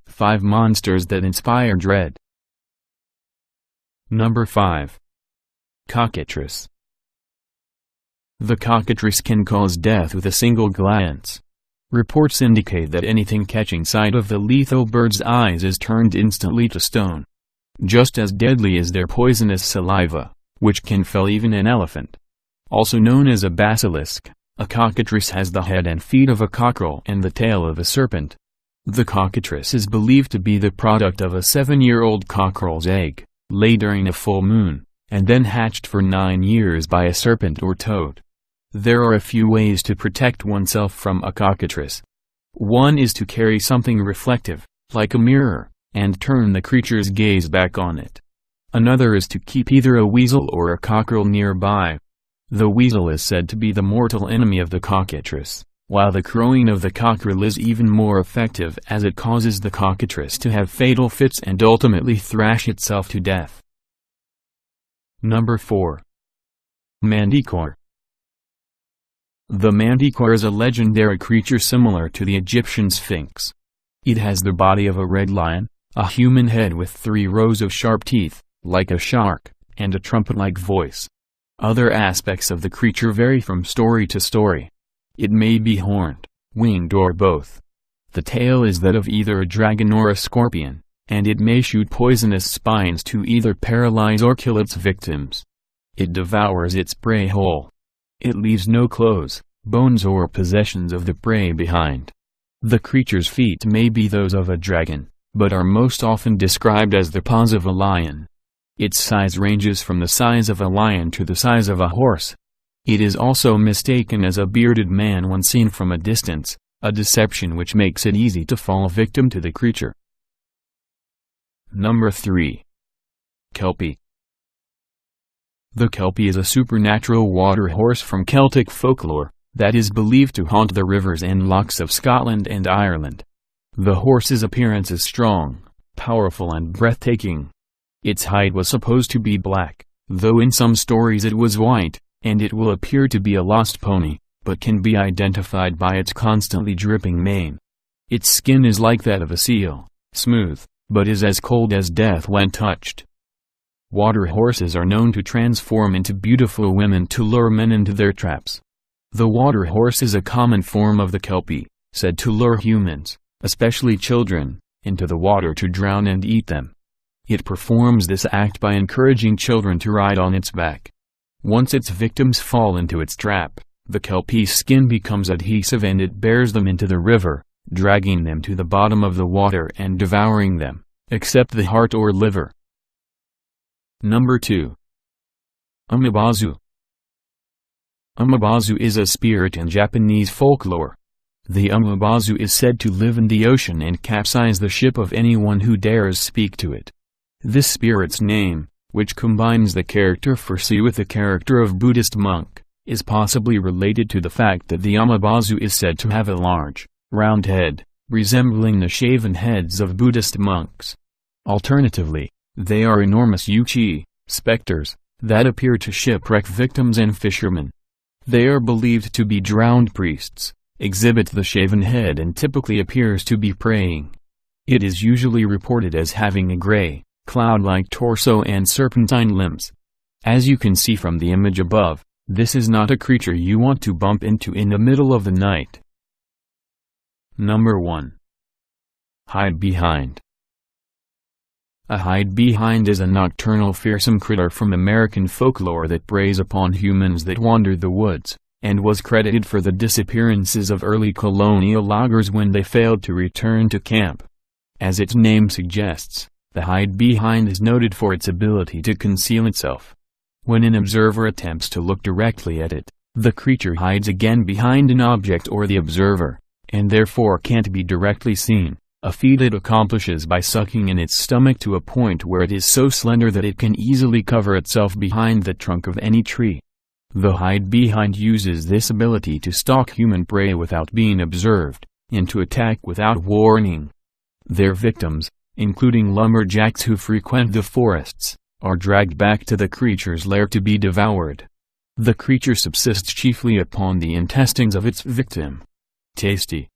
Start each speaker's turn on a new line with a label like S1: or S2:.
S1: Five monsters that inspire dread. Number 5. Cockatrice. The cockatrice can cause death with a single glance. Reports indicate that anything catching sight of the lethal bird's eyes is turned instantly to stone. Just as deadly is their poisonous saliva, which can fell even an elephant. Also known as a basilisk, a cockatrice has the head and feet of a cockerel and the tail of a serpent. The cockatrice is believed to be the product of a 7-year-old cockerel's egg, laid during a full moon, and then hatched for 9 years by a serpent or toad. There are a few ways to protect oneself from a cockatrice. One is to carry something reflective, like a mirror, and turn the creature's gaze back on it. Another is to keep either a weasel or a cockerel nearby. The weasel is said to be the mortal enemy of the cockatrice, while the crowing of the cockerel is even more effective as it causes the cockatrice to have fatal fits and ultimately thrash itself to death. Number 4. Mandie Core. The Mandie Core is a legendary creature similar to the Egyptian Sphinx. It has the body of a red lion, a human head with 3 rows of sharp teeth, like a shark, and a trumpet-like voice. Other aspects of the creature vary from story to story. It may be horned, winged or both. The tail is that of either a dragon or a scorpion, and it may shoot poisonous spines to either paralyze or kill its victims. It devours its prey whole. It leaves no clothes, bones or possessions of the prey behind. The creature's feet may be those of a dragon, but are most often described as the paws of a lion. Its size ranges from the size of a lion to the size of a horse. It is also mistaken as a bearded man when seen from a distance, a deception which makes it easy to fall victim to the creature. Number 3. Kelpie. The Kelpie is a supernatural water horse from Celtic folklore, that is believed to haunt the rivers and lochs of Scotland and Ireland. The horse's appearance is strong, powerful and breathtaking. Its hide was supposed to be black, though in some stories it was white, and it will appear to be a lost pony, but can be identified by its constantly dripping mane. Its skin is like that of a seal, smooth, but is as cold as death when touched. Water horses are known to transform into beautiful women to lure men into their traps. The water horse is a common form of the Kelpie, said to lure humans, especially children, into the water to drown and eat them. It performs this act by encouraging children to ride on its back. Once its victims fall into its trap, the Kelpie's skin becomes adhesive and it bears them into the river, dragging them to the bottom of the water and devouring them, except the heart or liver. Number 2. Amiibosu. Amiibosu is a spirit in Japanese folklore. The Amiibosu is said to live in the ocean and capsize the ship of anyone who dares speak to it. This spirit's name, which combines the character for sea with the character of Buddhist monk, is possibly related to the fact that the Amiibosu is said to have a large, round head, resembling the shaven heads of Buddhist monks. Alternatively, they are enormous yuchi, specters, that appear to shipwreck victims and fishermen. They are believed to be drowned priests, exhibit the shaven head and typically appears to be praying. It is usually reported as having a gray, cloud-like torso and serpentine limbs. As you can see from the image above, this is not a creature you want to bump into in the middle of the night. Number 1. Hide behind. A hide-behind is a nocturnal fearsome critter from American folklore that preys upon humans that wander the woods, and was credited for the disappearances of early colonial loggers when they failed to return to camp. As its name suggests, the hide-behind is noted for its ability to conceal itself. When an observer attempts to look directly at it, the creature hides again behind an object or the observer, and therefore can't be directly seen, a feat it accomplishes by sucking in its stomach to a point where it is so slender that it can easily cover itself behind the trunk of any tree. The hide-behind uses this ability to stalk human prey without being observed, and to attack without warning. Their victims, including lumberjacks who frequent the forests, are dragged back to the creature's lair to be devoured. The creature subsists chiefly upon the intestines of its victim. Tasty.